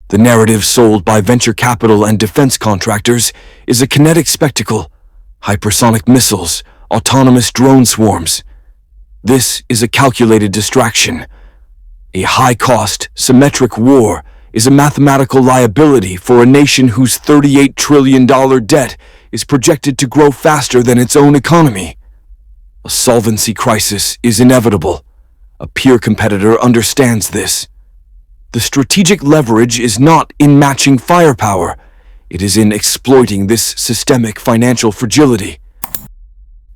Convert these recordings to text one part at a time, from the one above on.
The narrative sold by venture capital and defense contractors is a kinetic spectacle: hypersonic missiles, autonomous drone swarms. This is a calculated distraction. A high-cost, symmetric war is a mathematical liability for a nation whose $38 trillion debt is projected to grow faster than its own economy. A solvency crisis is inevitable. A peer competitor understands this. The strategic leverage is not in matching firepower. It is in exploiting this systemic financial fragility.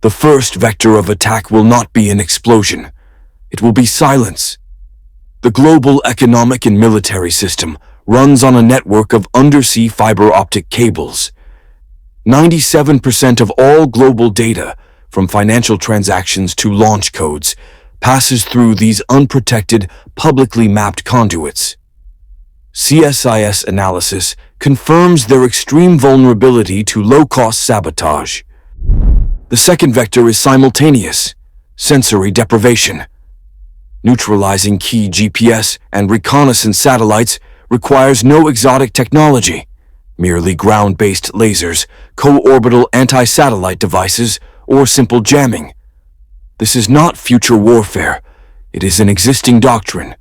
The first vector of attack will not be an explosion. It will be silence. The global economic and military system runs on a network of undersea fiber optic cables. 97% of all global data, from financial transactions to launch codes, passes through these unprotected, publicly mapped conduits. CSIS analysis confirms their extreme vulnerability to low-cost sabotage. The second vector is simultaneous: sensory deprivation. Neutralizing key GPS and reconnaissance satellites requires no exotic technology, merely ground-based lasers, co-orbital anti-satellite devices, or simple jamming. This is not future warfare. It is an existing doctrine.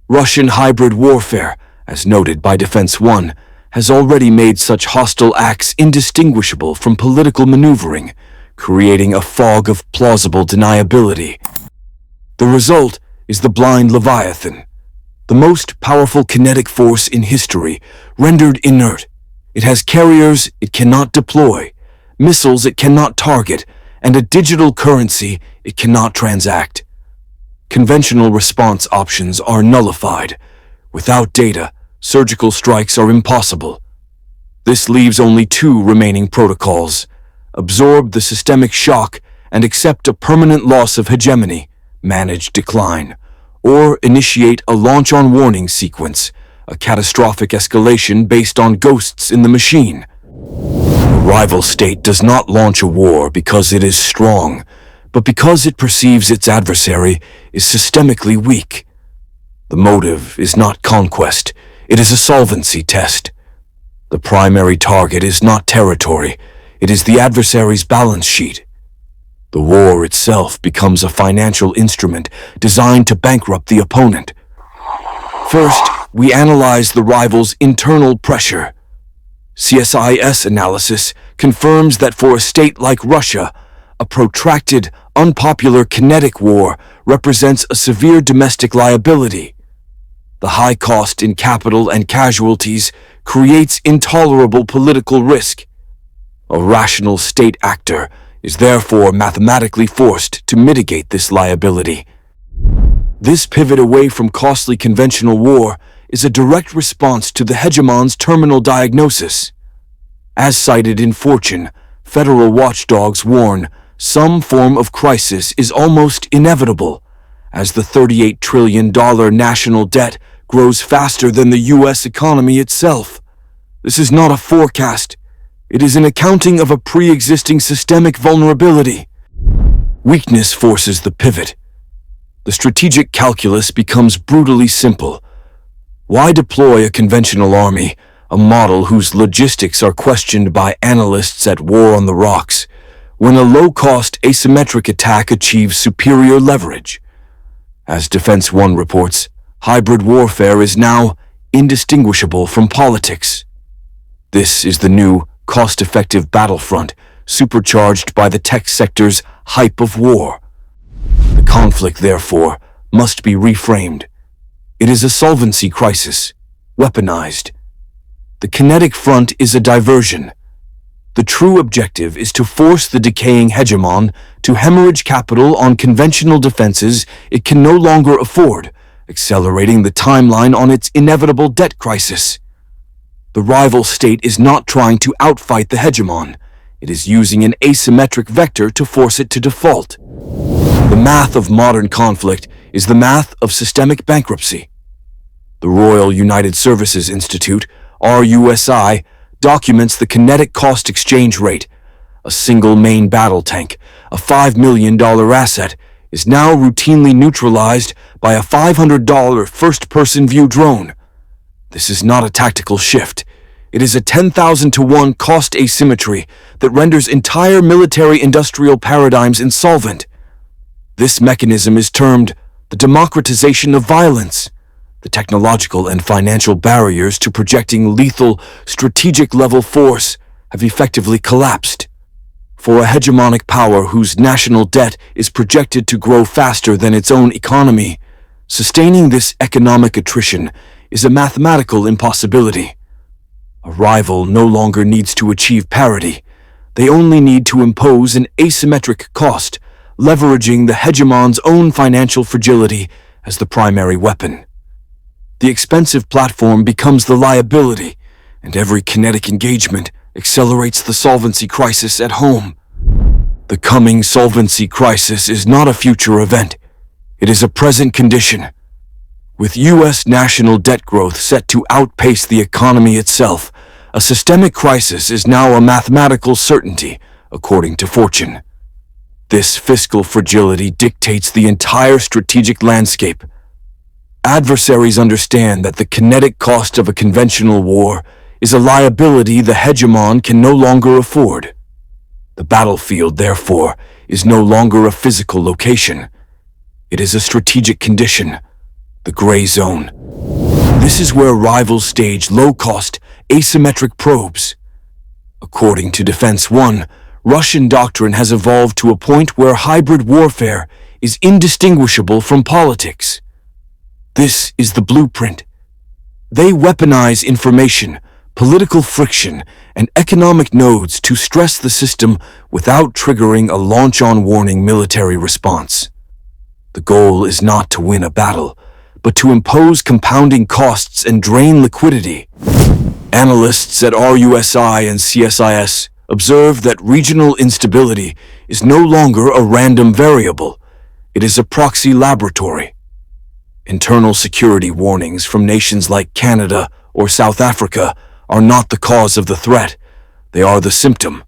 Russian hybrid warfare, as noted by Defense One, has already made such hostile acts indistinguishable from political maneuvering, creating a fog of plausible deniability. The result is the blind Leviathan, the most powerful kinetic force in history, rendered inert. It has carriers it cannot deploy, missiles it cannot target, and a digital currency it cannot transact. Conventional response options are nullified. Without data, surgical strikes are impossible. This leaves only two remaining protocols: absorb the systemic shock and accept a permanent loss of hegemony, manage decline, or initiate a launch-on-warning sequence, a catastrophic escalation based on ghosts in the machine. A rival state does not launch a war because it is strong, but because it perceives its adversary is systemically weak. The motive is not conquest, it is a solvency test. The primary target is not territory, it is the adversary's balance sheet. The war itself becomes a financial instrument designed to bankrupt the opponent. First, we analyze the rival's internal pressure. CSIS analysis confirms that for a state like Russia, a protracted, unpopular kinetic war represents a severe domestic liability. The high cost in capital and casualties creates intolerable political risk. A rational state actor is therefore mathematically forced to mitigate this liability. This pivot away from costly conventional war is a direct response to the hegemon's terminal diagnosis. As cited in Fortune, federal watchdogs warn some form of crisis is almost inevitable, as the $38 trillion national debt grows faster than the U.S. economy itself. This is not a forecast. It is an accounting of a pre-existing systemic vulnerability. Weakness forces the pivot. The strategic calculus becomes brutally simple. Why deploy a conventional army, a model whose logistics are questioned by analysts at War on the Rocks, when a low-cost asymmetric attack achieves superior leverage? As Defense One reports, hybrid warfare is now indistinguishable from politics. This is the new, cost-effective battlefront, supercharged by the tech sector's hype of war. The conflict, therefore, must be reframed. It is a solvency crisis, weaponized. The kinetic front is a diversion. The true objective is to force the decaying hegemon to hemorrhage capital on conventional defenses it can no longer afford, accelerating the timeline on its inevitable debt crisis. The rival state is not trying to outfight the hegemon. It is using an asymmetric vector to force it to default. The math of modern conflict is the math of systemic bankruptcy. The Royal United Services Institute, RUSI, documents the kinetic cost exchange rate. A single main battle tank, a $5 million asset, is now routinely neutralized by a $500 first-person view drone. This is not a tactical shift. It is a 10,000 to 1 cost asymmetry that renders entire military-industrial paradigms insolvent. This mechanism is termed the democratization of violence. The technological and financial barriers to projecting lethal, strategic-level force have effectively collapsed. For a hegemonic power whose national debt is projected to grow faster than its own economy, sustaining this economic attrition is a mathematical impossibility. A rival no longer needs to achieve parity. They only need to impose an asymmetric cost, leveraging the hegemon's own financial fragility as the primary weapon. The expensive platform becomes the liability, and every kinetic engagement accelerates the solvency crisis at home. The coming solvency crisis is not a future event. It is a present condition. With U.S. national debt growth set to outpace the economy itself, a systemic crisis is now a mathematical certainty, according to Fortune. This fiscal fragility dictates the entire strategic landscape. Adversaries understand that the kinetic cost of a conventional war is a liability the hegemon can no longer afford. The battlefield, therefore, is no longer a physical location. It is a strategic condition, the gray zone. This is where rivals stage low-cost, asymmetric probes. According to Defense One, Russian doctrine has evolved to a point where hybrid warfare is indistinguishable from politics. This is the blueprint. They weaponize information, political friction, and economic nodes to stress the system without triggering a launch-on warning military response. The goal is not to win a battle, but to impose compounding costs and drain liquidity. Analysts at RUSI and CSIS observe that regional instability is no longer a random variable. It is a proxy laboratory. Internal security warnings from nations like Canada or South Africa are not the cause of the threat. They are the symptom.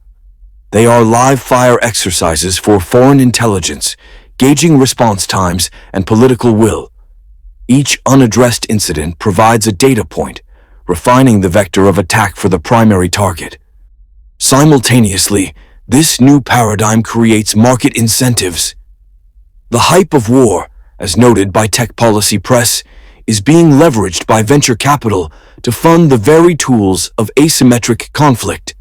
They are live-fire exercises for foreign intelligence, gauging response times and political will. Each unaddressed incident provides a data point, refining the vector of attack for the primary target. Simultaneously, this new paradigm creates market incentives. The hype of war, as noted by Tech Policy Press, is being leveraged by venture capital to fund the very tools of asymmetric conflict.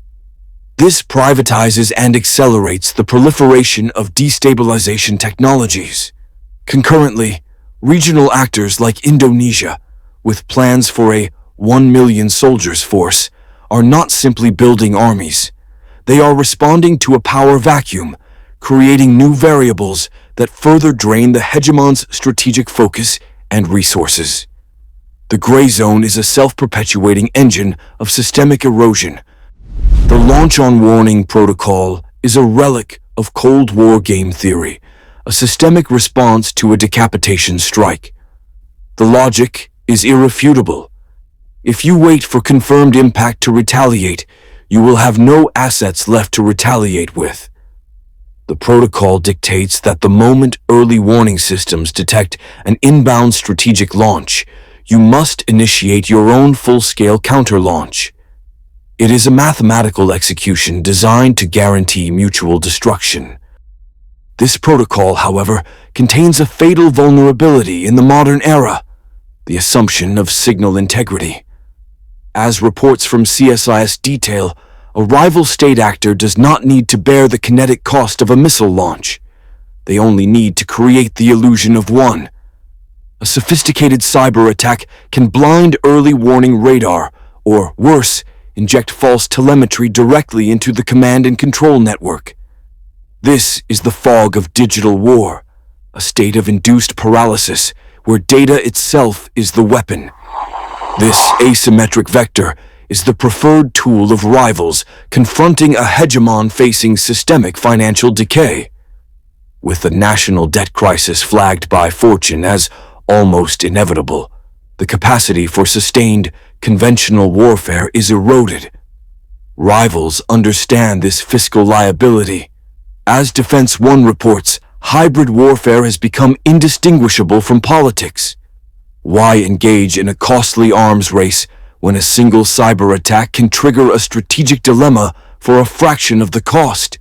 This privatizes and accelerates the proliferation of destabilization technologies. Concurrently, regional actors like Indonesia, with plans for a 1 million soldiers force, are not simply building armies. They are responding to a power vacuum, creating new variables that further drain the hegemon's strategic focus and resources. The gray zone is a self-perpetuating engine of systemic erosion. The launch-on warning protocol is a relic of Cold War game theory, a systemic response to a decapitation strike. The logic is irrefutable. If you wait for confirmed impact to retaliate, you will have no assets left to retaliate with. The protocol dictates that the moment early warning systems detect an inbound strategic launch, you must initiate your own full-scale counter-launch. It is a mathematical execution designed to guarantee mutual destruction. This protocol, however, contains a fatal vulnerability in the modern era, the assumption of signal integrity. As reports from CSIS detail, a rival state actor does not need to bear the kinetic cost of a missile launch. They only need to create the illusion of one. A sophisticated cyber attack can blind early warning radar, or worse, inject false telemetry directly into the command and control network. This is the fog of digital war, a state of induced paralysis where data itself is the weapon. This asymmetric vector is the preferred tool of rivals confronting a hegemon facing systemic financial decay. With the national debt crisis flagged by Fortune as almost inevitable, the capacity for sustained conventional warfare is eroded. Rivals understand this fiscal liability. As Defense One reports, hybrid warfare has become indistinguishable from politics. Why engage in a costly arms race when a single cyber attack can trigger a strategic dilemma for a fraction of the cost?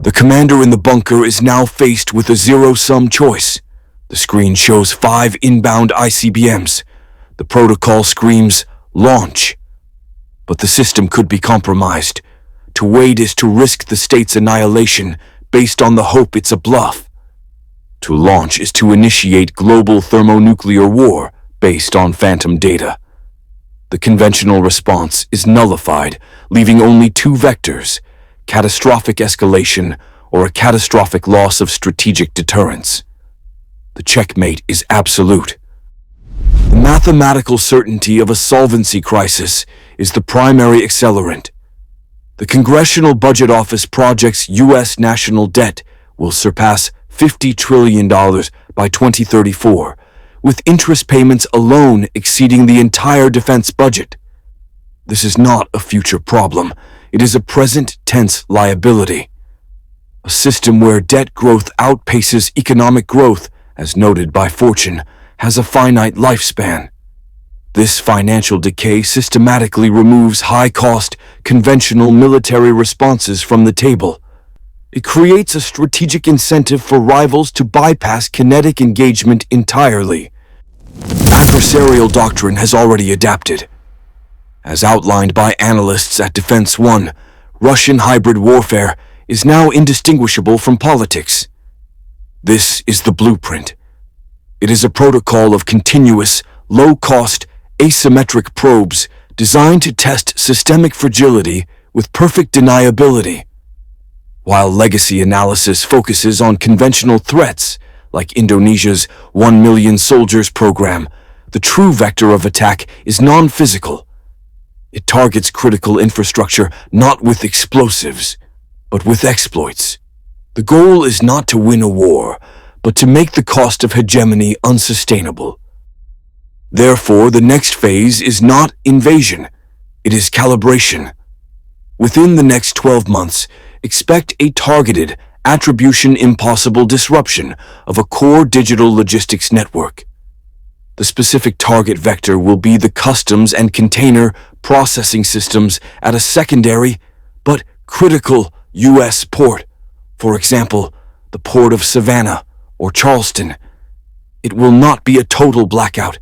The commander in the bunker is now faced with a zero-sum choice. The screen shows 5 inbound ICBMs. The protocol screams, "Launch." But the system could be compromised. To wait is to risk the state's annihilation based on the hope it's a bluff. To launch is to initiate global thermonuclear war based on phantom data. The conventional response is nullified, leaving only 2 vectors: catastrophic escalation or a catastrophic loss of strategic deterrence. The checkmate is absolute. The mathematical certainty of a solvency crisis is the primary accelerant. The Congressional Budget Office projects U.S. national debt will surpass $50 trillion by 2034, with interest payments alone exceeding the entire defense budget. This is not a future problem. It is a present tense liability. A system where debt growth outpaces economic growth, as noted by Fortune, has a finite lifespan. This financial decay systematically removes high-cost, conventional military responses from the table. It creates a strategic incentive for rivals to bypass kinetic engagement entirely. Adversarial doctrine has already adapted. As outlined by analysts at Defense One, Russian hybrid warfare is now indistinguishable from politics. This is the blueprint. It is a protocol of continuous, low-cost, asymmetric probes designed to test systemic fragility with perfect deniability. While legacy analysis focuses on conventional threats, like Indonesia's 1 million soldiers program, the true vector of attack is non-physical. It targets critical infrastructure not with explosives, but with exploits. The goal is not to win a war, but to make the cost of hegemony unsustainable. Therefore, the next phase is not invasion, it is calibration. Within the next 12 months, expect a targeted, attribution-impossible disruption of a core digital logistics network. The specific target vector will be the customs and container processing systems at a secondary, but critical U.S. port, for example, the port of Savannah or Charleston. It will not be a total blackout.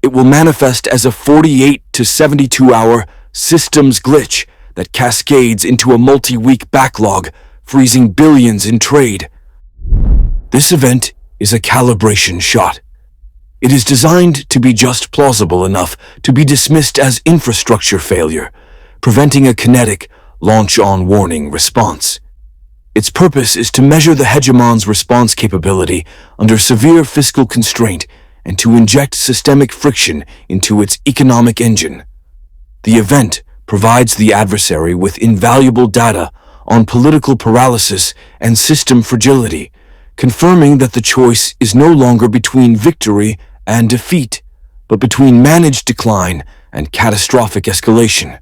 It will manifest as a 48 to 72-hour systems glitch that cascades into a multi-week backlog, freezing billions in trade. This event is a calibration shot. It is designed to be just plausible enough to be dismissed as infrastructure failure, preventing a kinetic, launch-on warning response. Its purpose is to measure the hegemon's response capability under severe fiscal constraint and to inject systemic friction into its economic engine. The event provides the adversary with invaluable data on political paralysis and system fragility, confirming that the choice is no longer between victory and defeat, but between managed decline and catastrophic escalation.